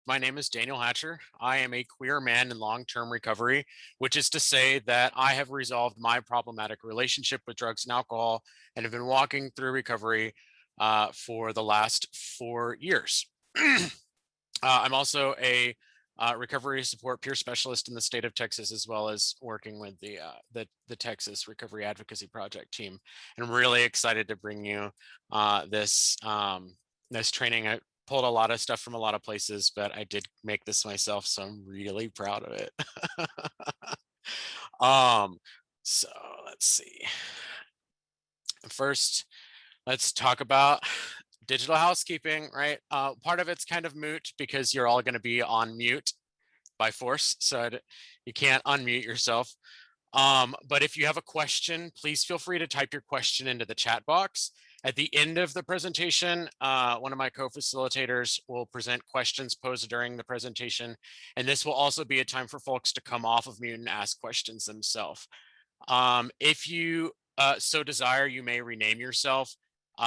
My name is Daniel Hatcher. I am a queer man in long-term recovery, which is to say that I have resolved my problematic relationship with drugs and alcohol and have been walking through recovery for the last 4 years. I'm also a recovery support peer specialist in the state of Texas, as well as working with the Texas Recovery Advocacy Project team. And I'm really excited to bring you this training. I pulled a lot of stuff from a lot of places, but I did make this myself, so I'm really proud of it. um, so let's see. First, let's talk about digital housekeeping, right? Part of it's kind of moot because you're all going to be on mute by force, so you can't unmute yourself. But if you have a question, please feel free to type your question into the chat box. At the end of the presentation, one of my co-facilitators will present questions posed during the presentation, and this will also be a time for folks to come off of mute and ask questions themselves. If you so desire, you may rename yourself.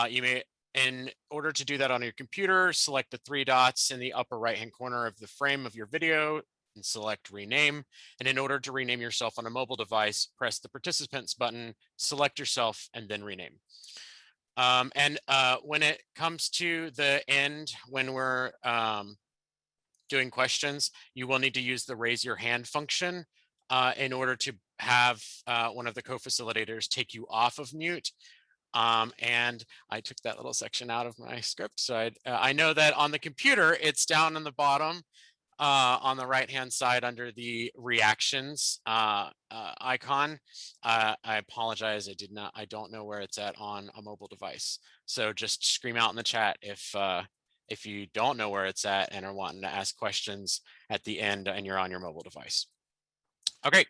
You may, in order to do that on your computer, select the three dots in the upper right-hand corner of the frame of your video and select rename. And in order to rename yourself on a mobile device, press the participants button, select yourself, and then rename. When it comes to the end, when we're doing questions, you will need to use the raise your hand function in order to have one of the co-facilitators take you off of mute. And I took that little section out of my script. So I know that on the computer, it's down on the bottom on the right-hand side under the reactions icon. I apologize, I don't know where it's at on a mobile device. So just scream out in the chat if you don't know where it's at and are wanting to ask questions at the end and you're on your mobile device. Okay.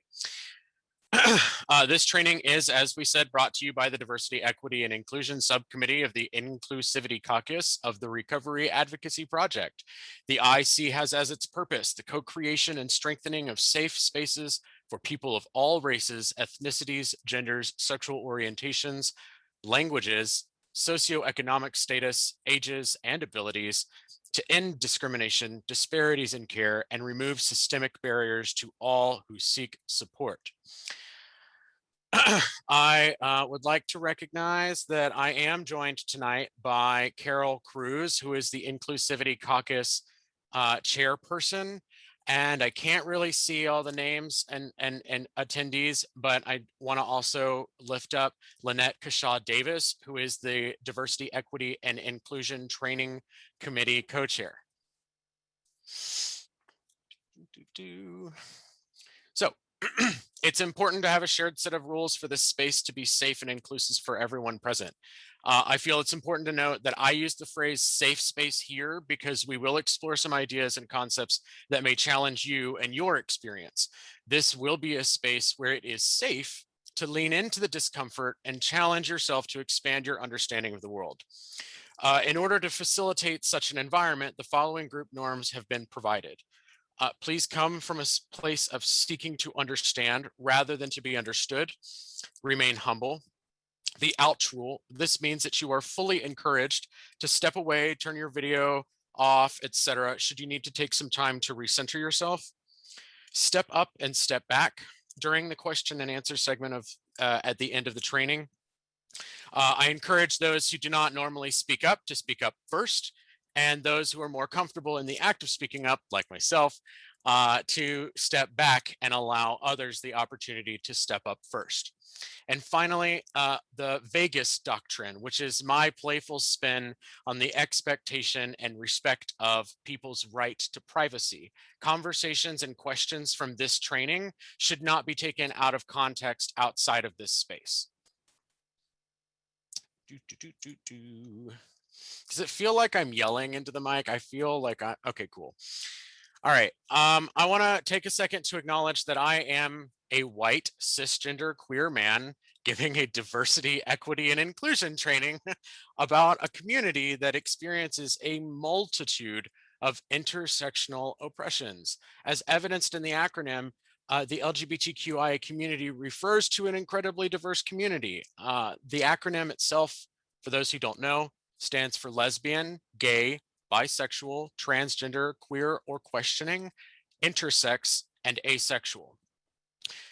This training is, as we said, brought to you by the Diversity, Equity, and Inclusion Subcommittee of the Inclusivity Caucus of the Recovery Advocacy Project. The IC has as its purpose the co-creation and strengthening of safe spaces for people of all races, ethnicities, genders, sexual orientations, languages, socioeconomic status, ages, and abilities, to end discrimination, disparities in care, and remove systemic barriers to all who seek support. I would like to recognize that I am joined tonight by Carol Cruz, who is the Inclusivity Caucus chairperson. And I can't really see all the names and attendees, but I want to also lift up Lynette Kashaw Davis, who is the Diversity, Equity, and Inclusion Training Committee co-chair. So it's important to have a shared set of rules for this space to be safe and inclusive for everyone present. I feel it's important to note that I use the phrase safe space here because we will explore some ideas and concepts that may challenge you and your experience. This will be a space where it is safe to lean into the discomfort and challenge yourself to expand your understanding of the world. In order to facilitate such an environment, the following group norms have been provided. Please come from a place of seeking to understand rather than to be understood. Remain humble. The ouch rule. This means that you are fully encouraged to step away, turn your video off, etc. should you need to take some time to recenter yourself. Step up and step back during the question and answer segment of at the end of the training. I encourage those who do not normally speak up to speak up first, and those who are more comfortable in the act of speaking up, like myself, to step back and allow others the opportunity to step up first. And finally, the Vegas doctrine, which is my playful spin on the expectation and respect of people's right to privacy. Conversations and questions from this training should not be taken out of context outside of this space. Does it feel like I'm yelling into the mic? I feel like okay, cool. All right. I want to take a second to acknowledge that I am a white cisgender queer man giving a diversity, equity, and inclusion training about a community that experiences a multitude of intersectional oppressions. As evidenced in the acronym, the LGBTQAI community refers to an incredibly diverse community. The acronym itself, for those who don't know, stands for lesbian, gay, bisexual, transgender, queer, or questioning, intersex, and asexual.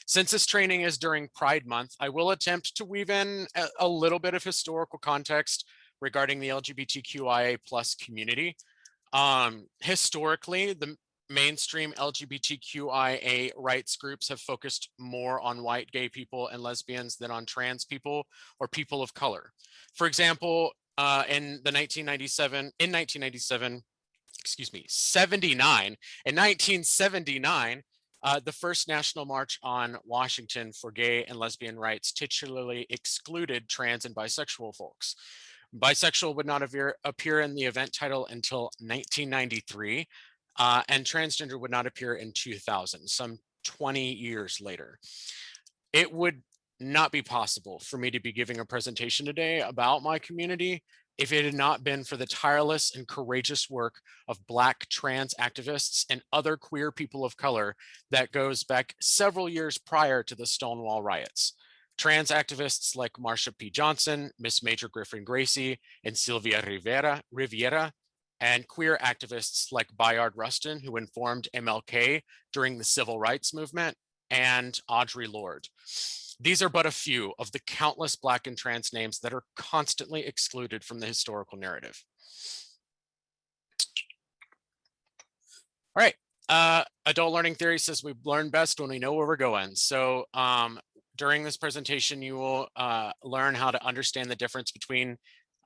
Since this training is during Pride Month, I will attempt to weave in a little bit of historical context regarding the LGBTQIA plus community. Historically, the mainstream LGBTQIA rights groups have focused more on white gay people and lesbians than on trans people or people of color. For example, in 1997, excuse me, 79, in 1979, the first national march on Washington for gay and lesbian rights titularly excluded trans and bisexual folks. Bisexual would not appear in the event title until 1993, and transgender would not appear in 2000, some 20 years later. It would not be possible for me to be giving a presentation today about my community if it had not been for the tireless and courageous work of Black trans activists and other queer people of color that goes back several years prior to the Stonewall riots. Trans activists like Marsha P. Johnson, Miss Major Griffin Gracie, and Sylvia Riviera, and queer activists like Bayard Rustin, who informed MLK during the Civil Rights Movement, and Audre Lorde. These are but a few of the countless Black and trans names that are constantly excluded from the historical narrative. All right, adult learning theory says we learn best when we know where we're going. So during this presentation, you will learn how to understand the difference between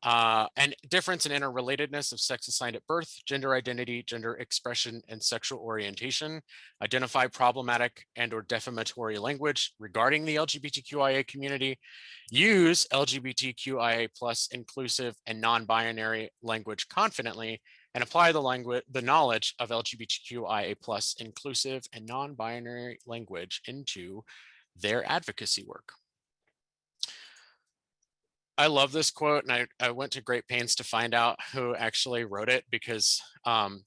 and difference and interrelatedness of sex assigned at birth, gender identity, gender expression, and sexual orientation, identify problematic and or defamatory language regarding the LGBTQIA community, use LGBTQIA plus inclusive and non-binary language confidently, and apply the knowledge of LGBTQIA plus inclusive and non-binary language into their advocacy work. I love this quote, and I went to great pains to find out who actually wrote it, because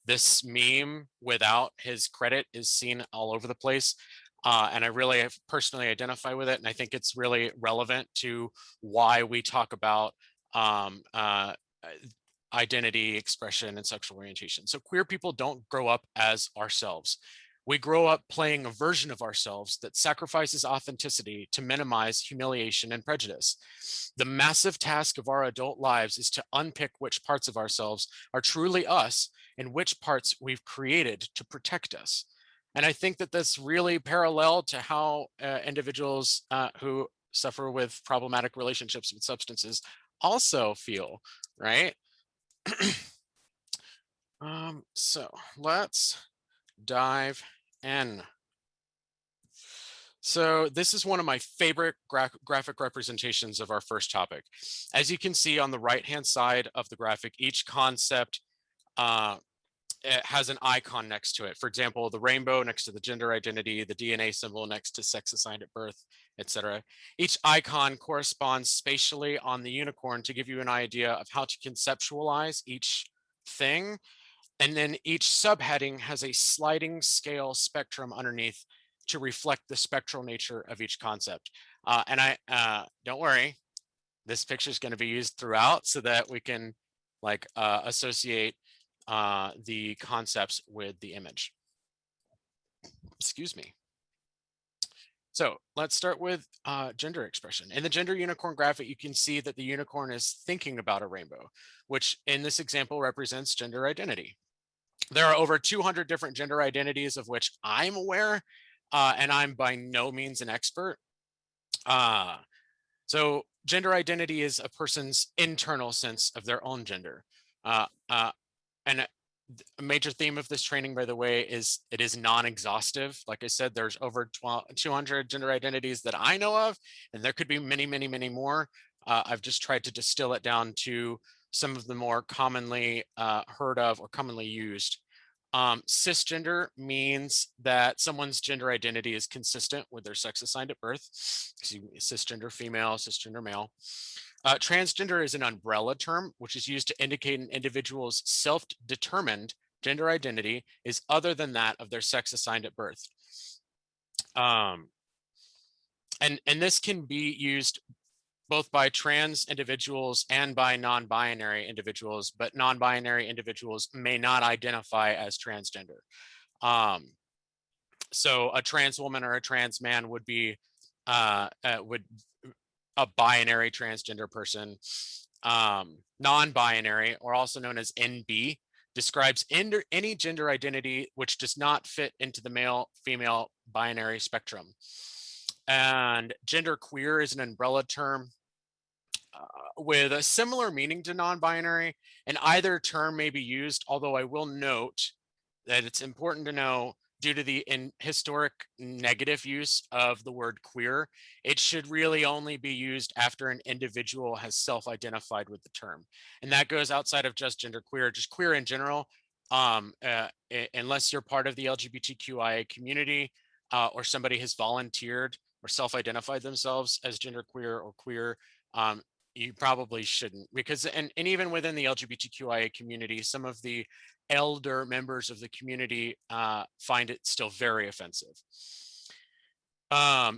this meme without his credit is seen all over the place. And I really personally identify with it. And I think it's really relevant to why we talk about identity, expression, and sexual orientation. So queer people don't grow up as ourselves. We grow up playing a version of ourselves that sacrifices authenticity to minimize humiliation and prejudice. The massive task of our adult lives is to unpick which parts of ourselves are truly us and which parts we've created to protect us. And I think that that's really parallel to how individuals who suffer with problematic relationships with substances also feel, right? So let's dive in. So this is one of my favorite graphic representations of our first topic. As you can see on the right-hand side of the graphic, each concept it has an icon next to it. For example, the rainbow next to the gender identity, the DNA symbol next to sex assigned at birth, etc. Each icon corresponds spatially on the unicorn to give you an idea of how to conceptualize each thing. And then each subheading has a sliding scale spectrum underneath to reflect the spectral nature of each concept. And don't worry, this picture is going to be used throughout so that we can associate the concepts with the image. Excuse me. So let's start with gender expression. In the gender unicorn graphic, you can see that the unicorn is thinking about a rainbow, which in this example represents gender identity. There are over 200 different gender identities of which I'm aware, and I'm by no means an expert. So gender identity is a person's internal sense of their own gender. And a major theme of this training, by the way, is it is non-exhaustive. Like I said, there's over 200 gender identities that I know of, and there could be many, many, many more. I've just tried to distill it down to some of the more commonly heard of or commonly used. Cisgender means that someone's gender identity is consistent with their sex assigned at birth. Cisgender female, cisgender male. Transgender is an umbrella term, which is used to indicate an individual's self-determined gender identity is other than that of their sex assigned at birth. And this can be used both by trans individuals and by non-binary individuals, but non-binary individuals may not identify as transgender. Um, so a trans woman or a trans man would be would a binary transgender person. Non-binary, or also known as NB, describes any gender identity which does not fit into the male female binary spectrum. And gender queer is an umbrella term with a similar meaning to non-binary, and either term may be used, although I will note that it's important to know, due to the historic negative use of the word queer, it should really only be used after an individual has self-identified with the term. And that goes outside of just gender queer, just queer in general. Unless you're part of the LGBTQIA community, or somebody has volunteered or self-identified themselves as gender queer or queer, um, you probably shouldn't, because and even within the LGBTQIA community, some of the elder members of the community find it still very offensive.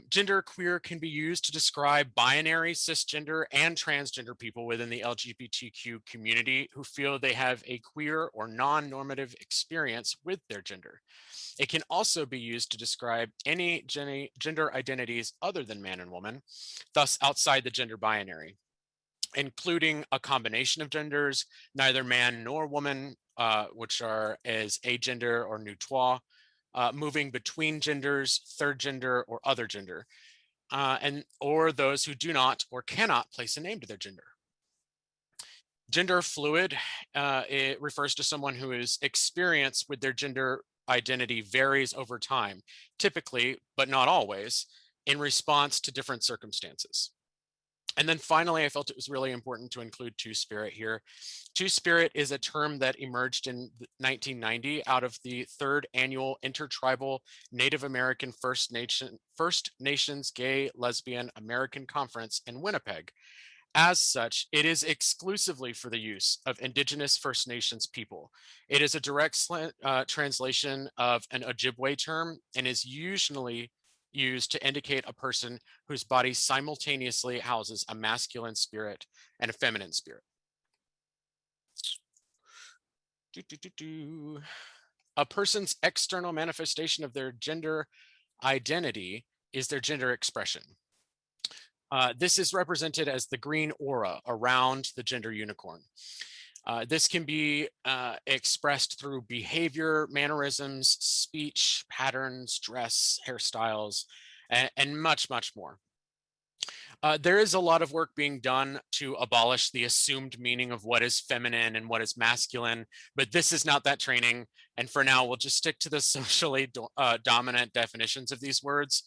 Gender queer can be used to describe binary, cisgender, and transgender people within the LGBTQ community who feel they have a queer or non-normative experience with their gender. It can also be used to describe any gender identities other than man and woman, thus outside the gender binary, including a combination of genders, neither man nor woman, which are as agender or neutrois, moving between genders, third gender, or other gender, or those who do not or cannot place a name to their gender. Gender fluid, it refers to someone whose experience with their gender identity varies over time, typically, but not always, in response to different circumstances. And then finally, I felt it was really important to include Two-Spirit here. Two-Spirit is a term that emerged in 1990 out of the third annual Intertribal Native American First Nations Gay Lesbian American Conference in Winnipeg. As such, it is exclusively for the use of Indigenous First Nations people. It is a direct translation of an Ojibwe term and is usually used to indicate a person whose body simultaneously houses a masculine spirit and a feminine spirit. A person's external manifestation of their gender identity is their gender expression. This is represented as the green aura around the gender unicorn. This can be expressed through behavior, mannerisms, speech, patterns, dress, hairstyles, and much, much more. There is a lot of work being done to abolish the assumed meaning of what is feminine and what is masculine, but this is not that training. And for now, we'll just stick to the socially dominant definitions of these words.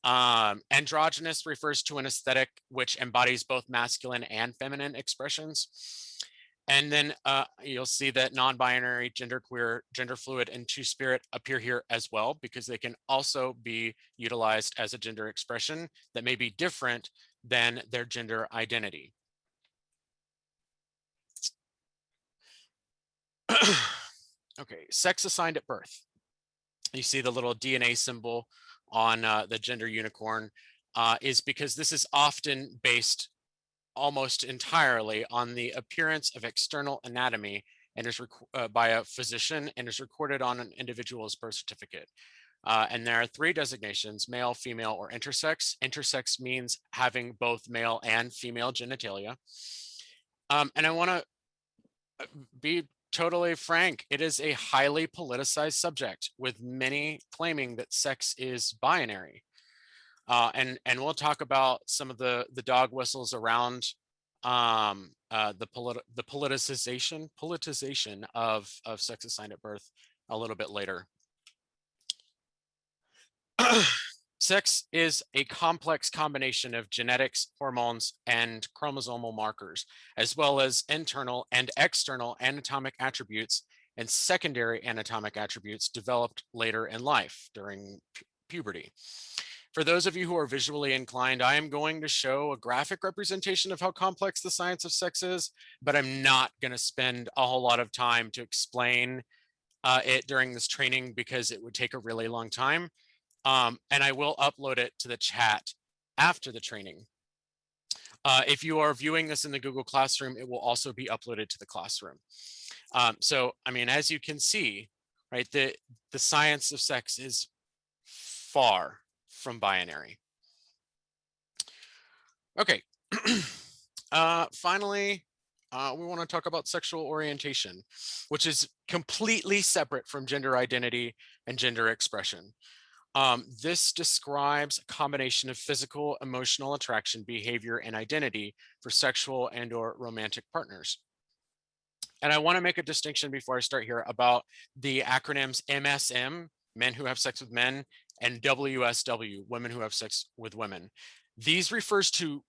Androgynous refers to an aesthetic which embodies both masculine and feminine expressions. And then you'll see that non-binary, genderqueer, gender fluid, and Two-Spirit appear here as well, because they can also be utilized as a gender expression that may be different than their gender identity. Okay, sex assigned at birth. You see the little DNA symbol on the gender unicorn is because this is often based almost entirely on the appearance of external anatomy and is by a physician and is recorded on an individual's birth certificate. And there are three designations: male, female, or intersex. Intersex means having both male and female genitalia. And I want to be totally frank, it is a highly politicized subject, with many claiming that sex is binary. And we'll talk about some of the dog whistles around the politicization of sex assigned at birth a little bit later. Sex is a complex combination of genetics, hormones, and chromosomal markers, as well as internal and external anatomic attributes and secondary anatomic attributes developed later in life during puberty. For those of you who are visually inclined, I am going to show a graphic representation of how complex the science of sex is, but I'm not going to spend a whole lot of time to explain it during this training because it would take a really long time. And I will upload it to the chat after the training. If you are viewing this in the Google Classroom, it will also be uploaded to the classroom. So, I mean, as you can see, right, the science of sex is far from binary. Okay. Finally, we want to talk about sexual orientation, which is completely separate from gender identity and gender expression. This describes a combination of physical, emotional attraction, behavior, and identity for sexual and/or romantic partners. And I want to make a distinction before I start here about the acronyms MSM, men who have sex with men, and WSW, women who have sex with women. These refers to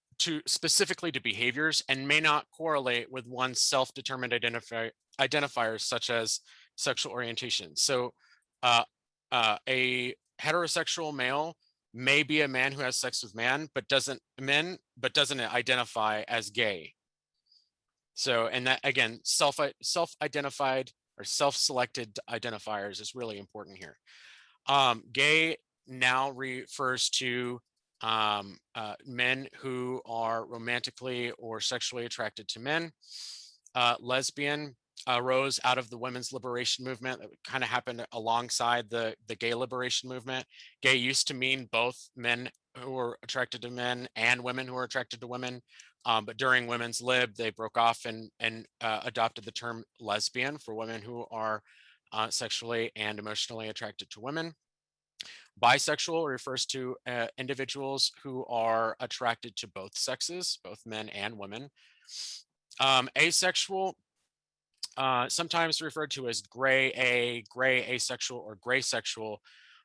specifically to behaviors and may not correlate with one's self-determined identifiers such as sexual orientation. So a heterosexual male may be a man who has sex with but doesn't identify as gay. So, and that again, self-identified or self-selected identifiers is really important here. Gay now refers to men who are romantically or sexually attracted to men. Lesbian arose out of the women's liberation movement that kind of happened alongside the gay liberation movement. Gay used to mean both men who were attracted to men and women who were attracted to women. But during women's lib, they broke off and adopted the term lesbian for women who are sexually and emotionally attracted to women. Bisexual refers to individuals who are attracted to both sexes, both men and women. Asexual, sometimes referred to as gray asexual, or gray sexual,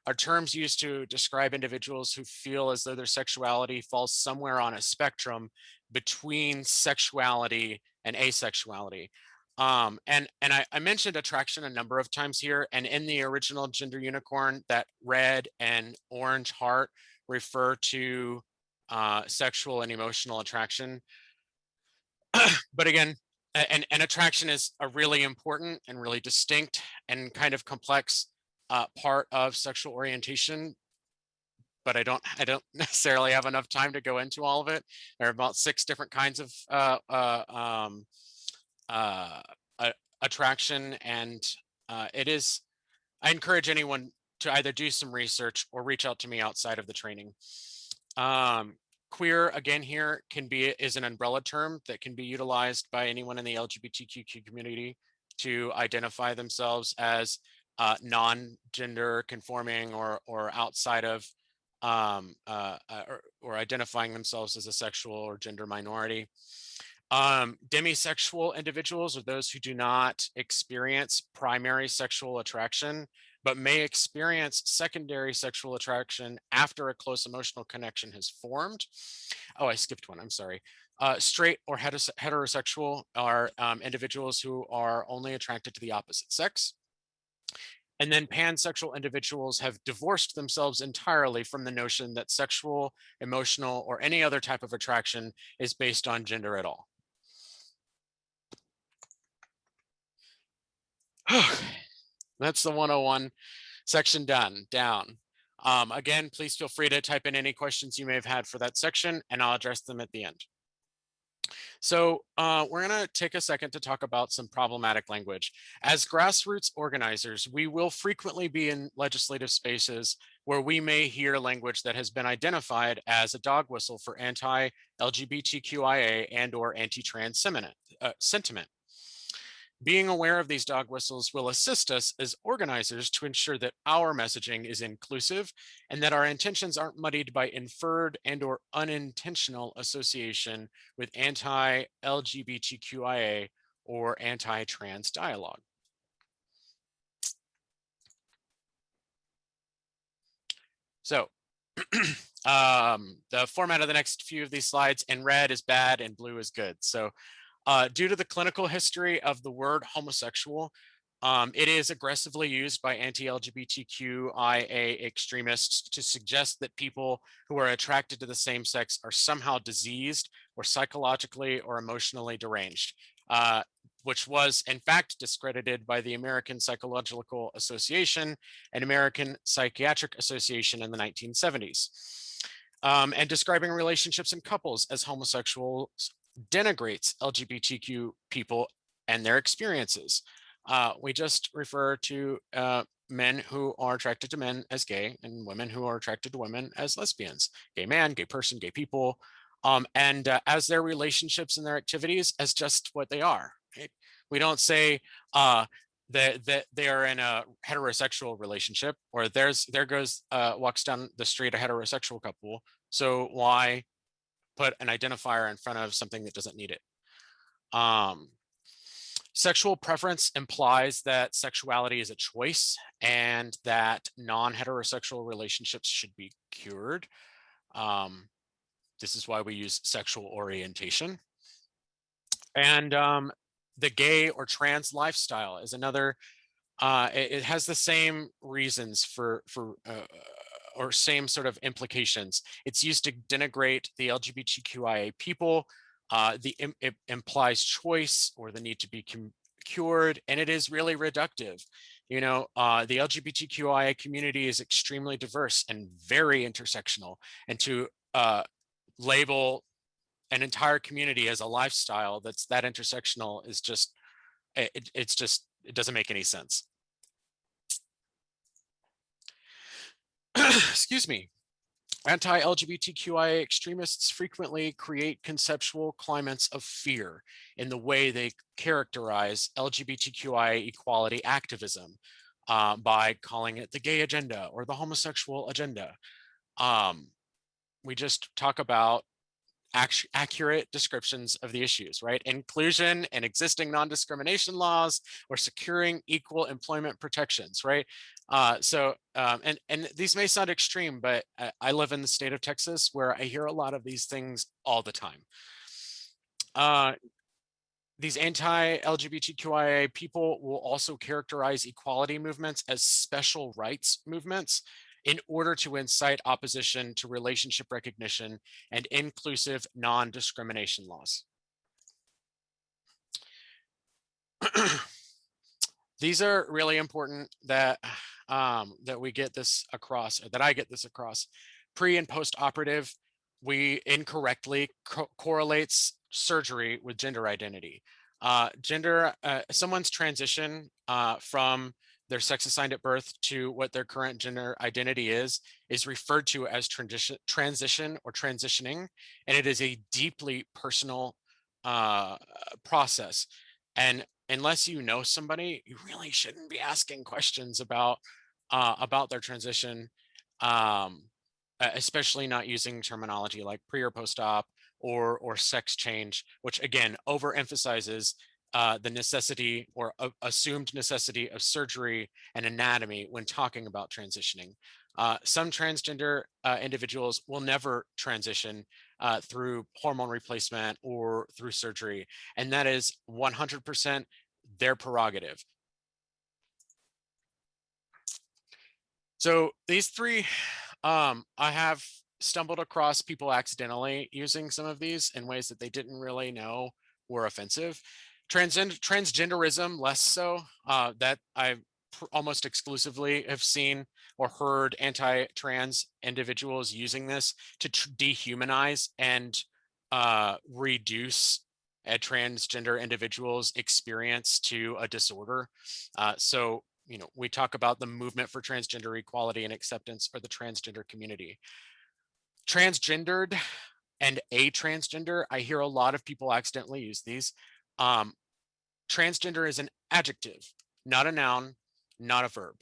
are terms used to describe individuals who feel as though their sexuality falls somewhere on a spectrum between sexuality and asexuality. And I mentioned attraction a number of times here, and in the original Gender Unicorn, that red and orange heart refer to sexual and emotional attraction. But again, and attraction is a really important and really distinct and kind of complex part of sexual orientation, but I don't necessarily have enough time to go into all of it. There are about 6 different kinds of attraction, and it is, I encourage anyone to either do some research or reach out to me outside of the training. Queer, again, here is an umbrella term that can be utilized by anyone in the LGBTQ community to identify themselves as non-gender conforming or outside of or identifying themselves as a sexual or gender minority. Demisexual individuals are those who do not experience primary sexual attraction, but may experience secondary sexual attraction after a close emotional connection has formed. Oh, I skipped one, I'm sorry. Straight or heterosexual are individuals who are only attracted to the opposite sex. And then pansexual individuals have divorced themselves entirely from the notion that sexual, emotional, or any other type of attraction is based on gender at all. That's the 101 section down. Again, please feel free to type in any questions you may have had for that section, and I'll address them at the end. So we're going to take a second to talk about some problematic language. As grassroots organizers, we will frequently be in legislative spaces where we may hear language that has been identified as a dog whistle for anti-LGBTQIA and/or anti-trans sentiment. Being aware of these dog whistles will assist us as organizers to ensure that our messaging is inclusive and that our intentions aren't muddied by inferred and/or unintentional association with anti-LGBTQIA or anti-trans dialogue. So the format of the next few of these slides: in red is bad and blue is good. So due to the clinical history of the word homosexual, it is aggressively used by anti-LGBTQIA extremists to suggest that people who are attracted to the same sex are somehow diseased or psychologically or emotionally deranged, which was in fact discredited by the American Psychological Association and American Psychiatric Association in the 1970s. And describing relationships in couples as homosexuals denigrates LGBTQ people and their experiences. We just refer to men who are attracted to men as gay and women who are attracted to women as lesbians, gay man, gay person, gay people, and as their relationships and their activities as just what they are. Right? We don't say that they are in a heterosexual relationship, or there goes walks down the street a heterosexual couple. So why put an identifier in front of something that doesn't need it? Sexual preference implies that sexuality is a choice and that non-heterosexual relationships should be cured. This is why we use sexual orientation. And the gay or trans lifestyle is another. It has the same reasons or same sort of implications. It's used to denigrate the LGBTQIA people. It implies choice or the need to be cured, and it is really reductive. The LGBTQIA community is extremely diverse and very intersectional, and to label an entire community as a lifestyle that's that intersectional is just, it doesn't make any sense. Excuse me. Anti-LGBTQIA extremists frequently create conceptual climates of fear in the way they characterize LGBTQIA equality activism by calling it the gay agenda or the homosexual agenda. We just talk about accurate descriptions of the issues, right? Inclusion and existing non-discrimination laws, or securing equal employment protections, right? And these may sound extreme, but I live in the state of Texas where I hear a lot of these things all the time. These anti-LGBTQIA people will also characterize equality movements as special rights movements in order to incite opposition to relationship recognition and inclusive non-discrimination laws. These are really important that we get this across, or that I get this across. Pre and post-operative, we incorrectly correlates surgery with gender identity. Someone's transition from their sex assigned at birth to what their current gender identity is referred to as transition or transitioning, and it is a deeply personal process. And unless you know somebody, you really shouldn't be asking questions about their transition, especially not using terminology like pre or post-op or sex change, which again overemphasizes the necessity or assumed necessity of surgery and anatomy when talking about transitioning. Some transgender individuals will never transition through hormone replacement or through surgery, and that is 100% their prerogative. So these three, I have stumbled across people accidentally using some of these in ways that they didn't really know were offensive. Transgenderism, less so. That I almost exclusively have seen or heard anti-trans individuals using this to dehumanize and reduce a transgender individual's experience to a disorder. So we talk about the movement for transgender equality and acceptance, or the transgender community. Transgendered and a transgender, I hear a lot of people accidentally use these. Transgender is an adjective, not a noun, not a verb.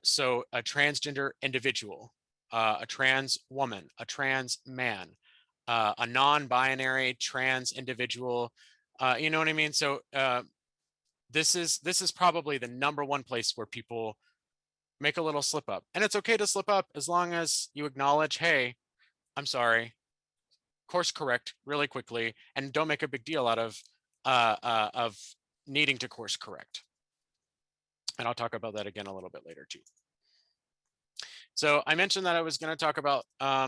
So a transgender individual, a trans woman, a trans man, a non-binary trans individual, you know what I mean? So this is probably the number one place where people make a little slip up, and it's okay to slip up as long as you acknowledge, hey, I'm sorry, course correct really quickly, and don't make a big deal out of needing to course correct. And I'll talk about that again a little bit later too. So I mentioned that I was going to talk about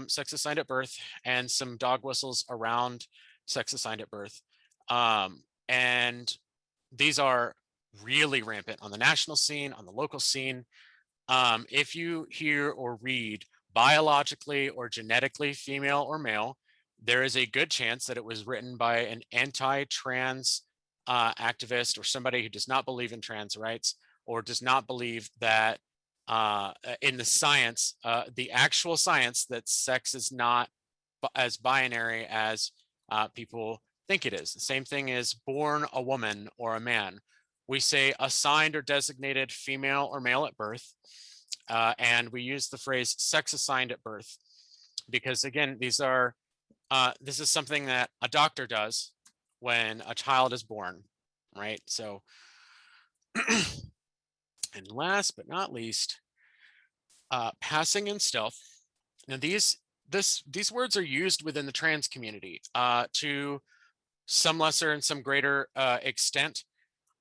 sex assigned at birth and some dog whistles around sex assigned at birth. And these are really rampant on the national scene, on the local scene. If you hear or read biologically or genetically female or male, there is a good chance that it was written by an anti-trans activist or somebody who does not believe in trans rights or does not believe that in the science, the actual science, that sex is not as binary as people think it is. The same thing is born a woman or a man. We say assigned or designated female or male at birth, and we use the phrase sex assigned at birth because, again, this is something that a doctor does when a child is born, right? So, and last but not least, passing and stealth. Now, these words are used within the trans community to some lesser and some greater extent.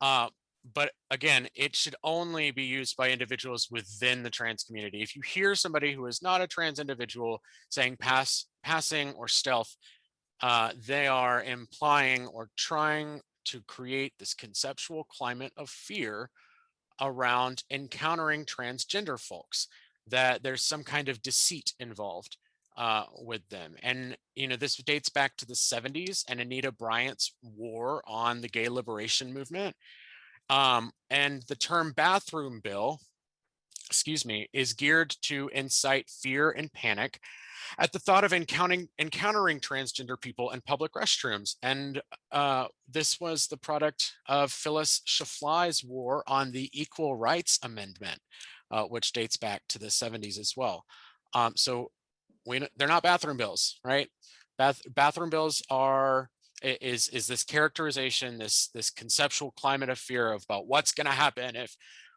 But again, it should only be used by individuals within the trans community. If you hear somebody who is not a trans individual saying passing or stealth, they are implying or trying to create this conceptual climate of fear around encountering transgender folks, that there's some kind of deceit involved with them. And, this dates back to the 70s and Anita Bryant's war on the gay liberation movement. And the term bathroom bill, is geared to incite fear and panic at the thought of encountering transgender people in public restrooms. And this was the product of Phyllis Schlafly's war on the Equal Rights Amendment, which dates back to the 70s as well. So they're not bathroom bills, right? Bathroom bills are is this characterization, this conceptual climate of fear about what's going to happen if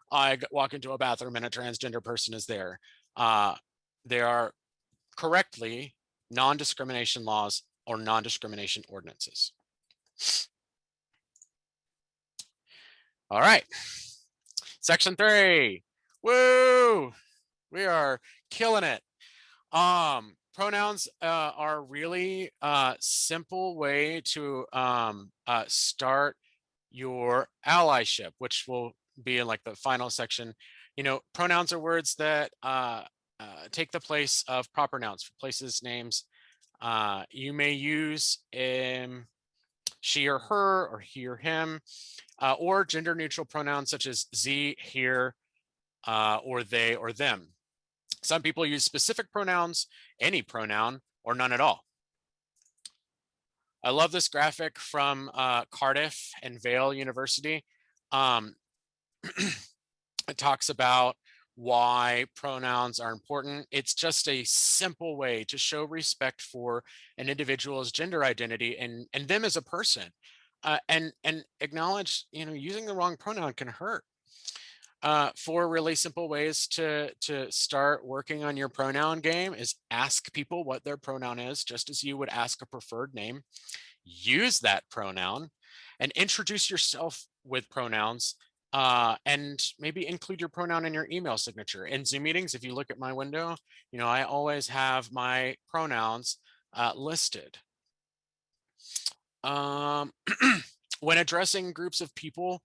I walk into a bathroom and a transgender person is there. They are correctly non-discrimination laws or non-discrimination ordinances. All right, section 3. Woo! We are killing it. Pronouns are really simple way to start your allyship, which will be in like the final section. Pronouns are words that take the place of proper nouns for places, names. You may use she or her or he or him, or gender neutral pronouns such as ze, here, or they or them. Some people use specific pronouns, any pronoun, or none at all. I love this graphic from Cardiff and Vale University. It talks about why pronouns are important. It's just a simple way to show respect for an individual's gender identity and them as a person, and acknowledge, using the wrong pronoun can hurt. 4 really simple ways to start working on your pronoun game is ask people what their pronoun is, just as you would ask a preferred name. Use that pronoun and introduce yourself with pronouns, and maybe include your pronoun in your email signature. In Zoom meetings, if you look at my window, I always have my pronouns listed. When addressing groups of people,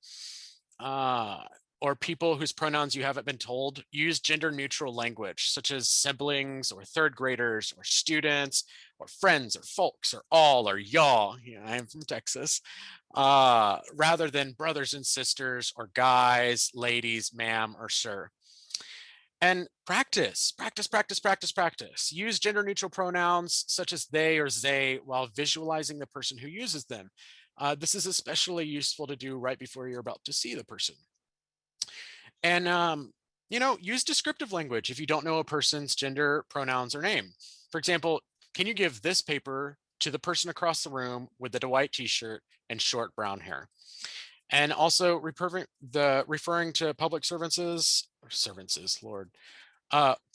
or people whose pronouns you haven't been told, use gender neutral language, such as siblings or third graders or students or friends or folks or all or y'all. I am from Texas. Rather than brothers and sisters or guys, ladies, ma'am, or sir. And practice. Use gender neutral pronouns such as they or they while visualizing the person who uses them. This is especially useful to do right before you're about to see the person. And, use descriptive language if you don't know a person's gender, pronouns, or name. For example, can you give this paper to the person across the room with the white t-shirt and short brown hair? And also referring to public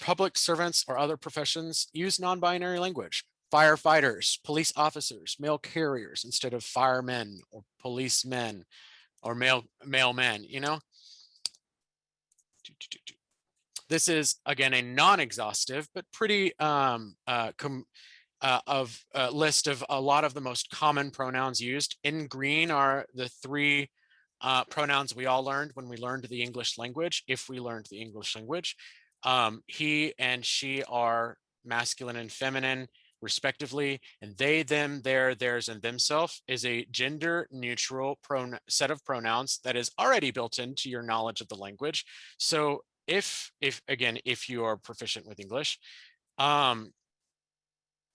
public servants or other professions, use non-binary language. Firefighters, police officers, mail carriers instead of firemen or policemen or mailmen, This is, again, a non-exhaustive, but pretty list of a lot of the most common pronouns used. In green are the 3 pronouns we all learned when we learned the English language, if we learned the English language. He and she are masculine and feminine, respectively, and they, them, their, theirs, and themselves is a gender neutral set of pronouns that is already built into your knowledge of the language. So if again, if you are proficient with English, um,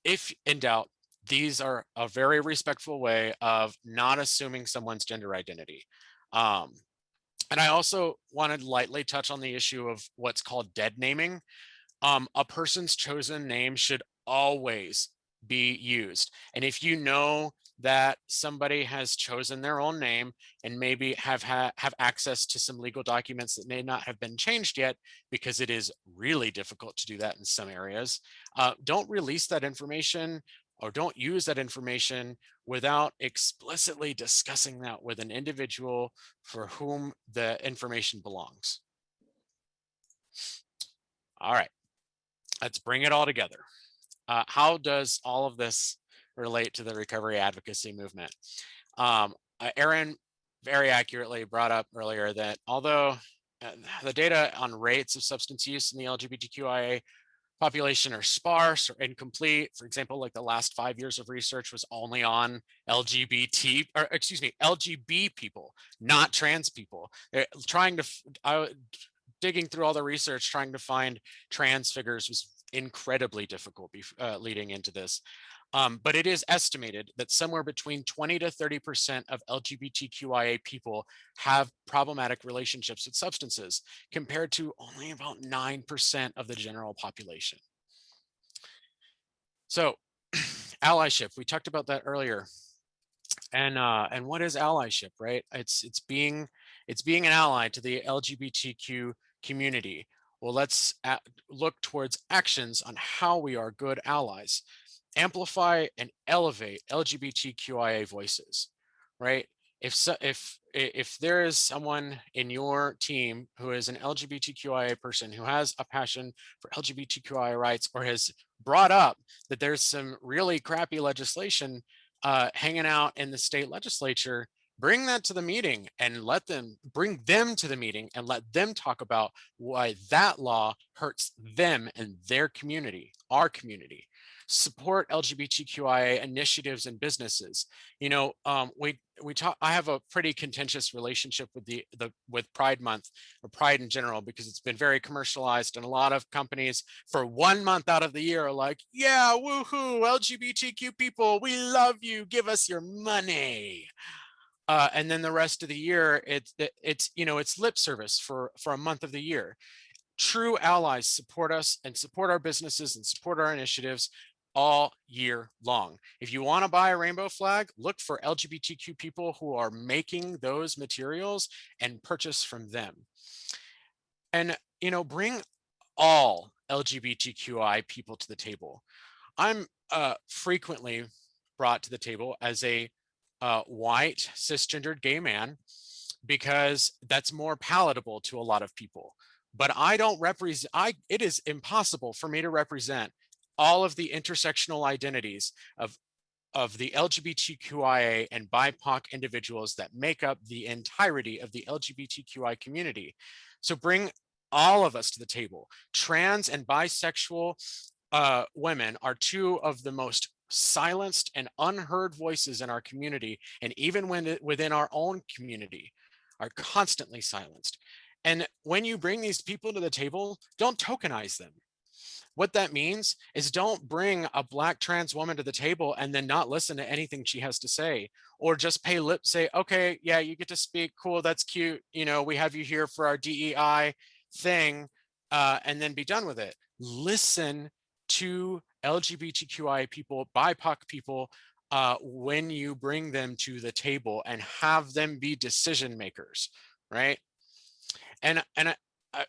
if in doubt, these are a very respectful way of not assuming someone's gender identity. Um, and I also wanted to lightly touch on the issue of what's called dead naming. A person's chosen name should always be used. And if you know that somebody has chosen their own name and maybe have access to some legal documents that may not have been changed yet, because it is really difficult to do that in some areas, don't release that information or don't use that information without explicitly discussing that with an individual for whom the information belongs. All right, let's bring it all together. How does all of this relate to the recovery advocacy movement? Aaron very accurately brought up earlier that although the data on rates of substance use in the LGBTQIA population are sparse or incomplete, for example, like the last 5 years of research was only on LGBT, or excuse me, LGB people, not trans people. They're trying to, digging through all the research, trying to find trans figures was incredibly difficult leading into this. But it is estimated that somewhere between 20 to 30% of LGBTQIA people have problematic relationships with substances, compared to only about 9% of the general population. So allyship, we talked about that earlier. And what is allyship, right? It's being an ally to the LGBTQ community. Well, let's look towards actions on how we are good allies. Amplify and elevate LGBTQIA voices, right? If there is someone in your team who is an LGBTQIA person who has a passion for LGBTQIA rights, or has brought up that there's some really crappy legislation hanging out in the state legislature, bring that to the meeting and bring them to the meeting and let them talk about why that law hurts them and their community, our community. Support LGBTQIA initiatives and businesses. You know, we talk. I have a pretty contentious relationship with with Pride Month, or Pride in general, because it's been very commercialized, and a lot of companies for 1 month out of the year are like, "Yeah, woohoo, LGBTQ people, we love you. Give us your money." And then the rest of the year, it's lip service for a month of the year. True allies support us and support our businesses and support our initiatives all year long. If you want to buy a rainbow flag, look for LGBTQ people who are making those materials and purchase from them. And, bring all LGBTQI people to the table. I'm frequently brought to the table as a white cisgendered gay man, because that's more palatable to a lot of people. But I don't represent, it is impossible for me to represent all of the intersectional identities of the LGBTQIA and BIPOC individuals that make up the entirety of the LGBTQI community. So bring all of us to the table. Trans and bisexual women are two of the most silenced and unheard voices in our community, and even within our own community, are constantly silenced. And when you bring these people to the table, don't tokenize them. What that means is don't bring a Black trans woman to the table and then not listen to anything she has to say, or just pay lip, say, okay, yeah, you get to speak, cool, that's cute, we have you here for our DEI thing, and then be done with it. Listen to LGBTQI people, BIPOC people, when you bring them to the table, and have them be decision makers, right? And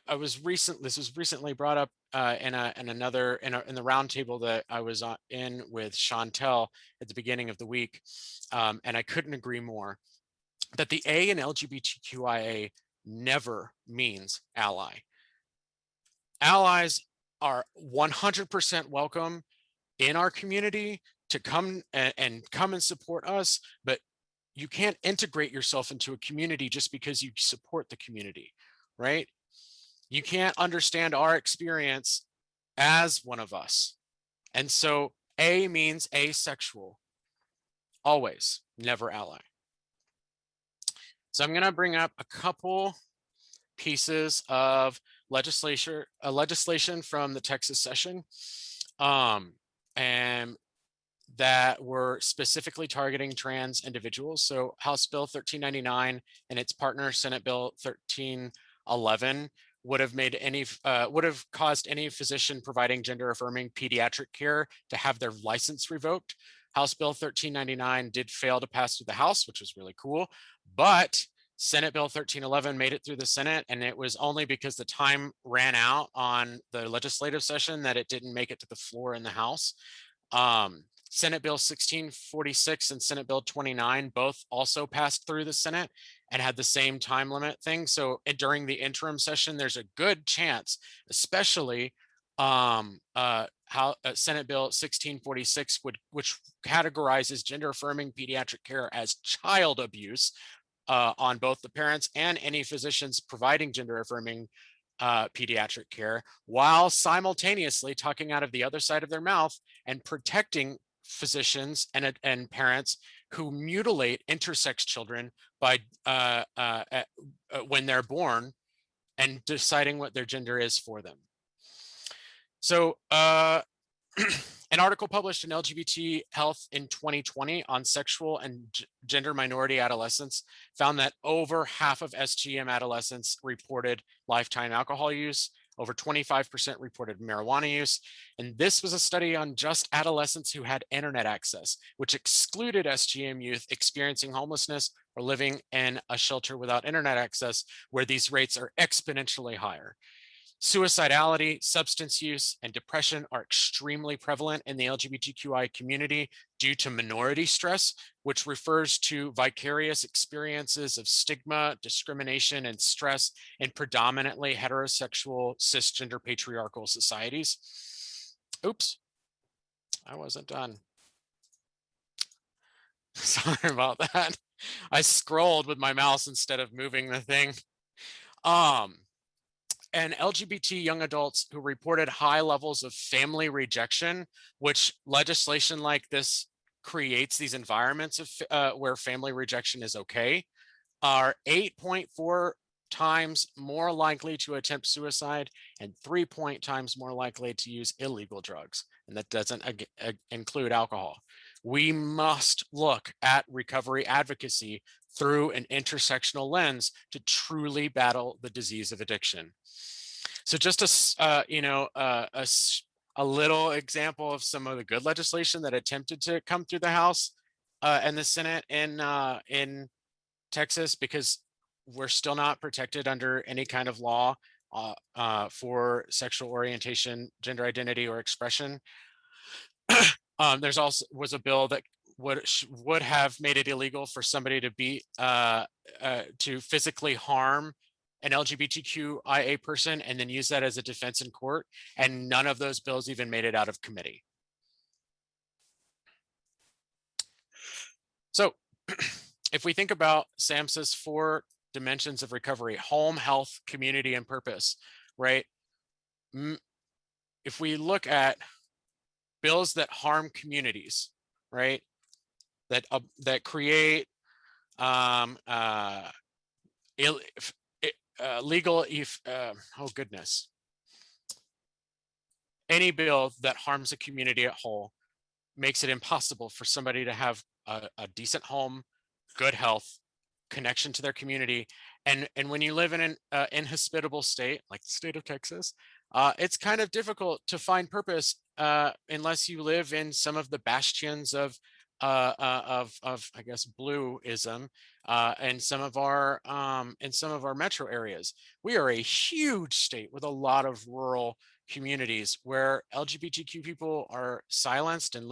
I was this was recently brought up in the roundtable that I was in with Chantel at the beginning of the week, and I couldn't agree more that the A in LGBTQIA never means ally. Allies are 100% welcome in our community to come and support us, but you can't integrate yourself into a community just because you support the community, right? You can't understand our experience as one of us. And so A means asexual, always, never ally. So I'm going to bring up a couple pieces of legislation from the Texas session, and that were specifically targeting trans individuals. So House Bill 1399 and its partner Senate Bill 1311 would have caused any physician providing gender affirming pediatric care to have their license revoked. House Bill 1399 did fail to pass through the House, which was really cool, but Senate Bill 1311 made it through the Senate, and it was only because the time ran out on the legislative session that it didn't make it to the floor in the House. Senate Bill 1646 and Senate Bill 29 both also passed through the Senate and had the same time limit thing. So during the interim session, there's a good chance, especially Senate Bill 1646, which categorizes gender affirming pediatric care as child abuse on both the parents and any physicians providing gender affirming pediatric care, while simultaneously talking out of the other side of their mouth and protecting physicians and parents who mutilate intersex children by when they're born and deciding what their gender is for them. So an article published in LGBT Health in 2020 on sexual and gender minority adolescents found that over half of SGM adolescents reported lifetime alcohol use, over 25% reported marijuana use. And this was a study on just adolescents who had internet access, which excluded SGM youth experiencing homelessness or living in a shelter without internet access, where these rates are exponentially higher. Suicidality, substance use, and depression are extremely prevalent in the LGBTQI community due to minority stress, which refers to vicarious experiences of stigma, discrimination, and stress in predominantly heterosexual, cisgender, patriarchal societies. Oops, I wasn't done. Sorry about that. I scrolled with my mouse instead of moving the thing. And LGBT young adults who reported high levels of family rejection, which legislation like this creates these environments of where family rejection is okay, are 8.4 times more likely to attempt suicide and 3 times more likely to use illegal drugs. And that doesn't include alcohol. We must look at recovery advocacy through an intersectional lens to truly battle the disease of addiction. So just a little example of some of the good legislation that attempted to come through the House and the Senate in Texas, because we're still not protected under any kind of law for sexual orientation, gender identity, or expression. There's also was a bill that would have made it illegal for somebody to be to physically harm an LGBTQIA person and then use that as a defense in court, and none of those bills even made it out of committee. So if we think about SAMHSA's 4 dimensions of recovery: home, health, community, and purpose, right? If we look at bills that harm communities, right, that create legal, oh goodness, any bill that harms a community at whole makes it impossible for somebody to have a decent home, good health, connection to their community. And when you live in an inhospitable state like the state of Texas, it's kind of difficult to find purpose unless you live in some of the bastions of I guess blueism in some of our metro areas. We are a huge state with a lot of rural communities where LGBTQ people are silenced and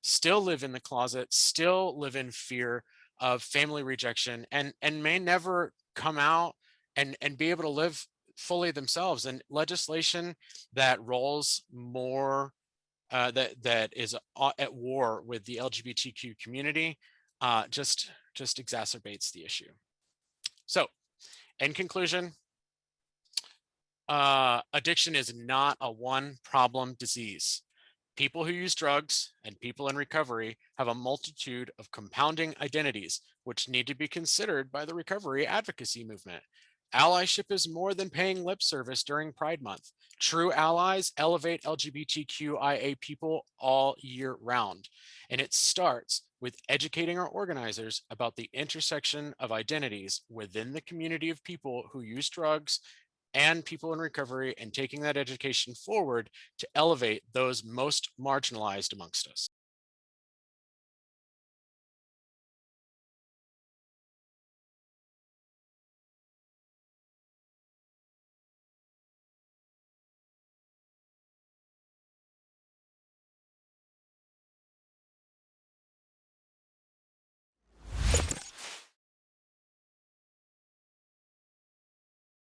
still live in the closet, still live in fear of family rejection, and may never come out and be able to live fully themselves. And legislation that rolls more that is at war with the LGBTQ community just exacerbates the issue. So in conclusion, Addiction is not a one problem disease. People who use drugs and people in recovery have a multitude of compounding identities, which need to be considered by the recovery advocacy movement. Allyship is more than paying lip service during Pride Month. True allies elevate LGBTQIA people all year round. And it starts with educating our organizers about the intersection of identities within the community of people who use drugs and people in recovery, and taking that education forward to elevate those most marginalized amongst us.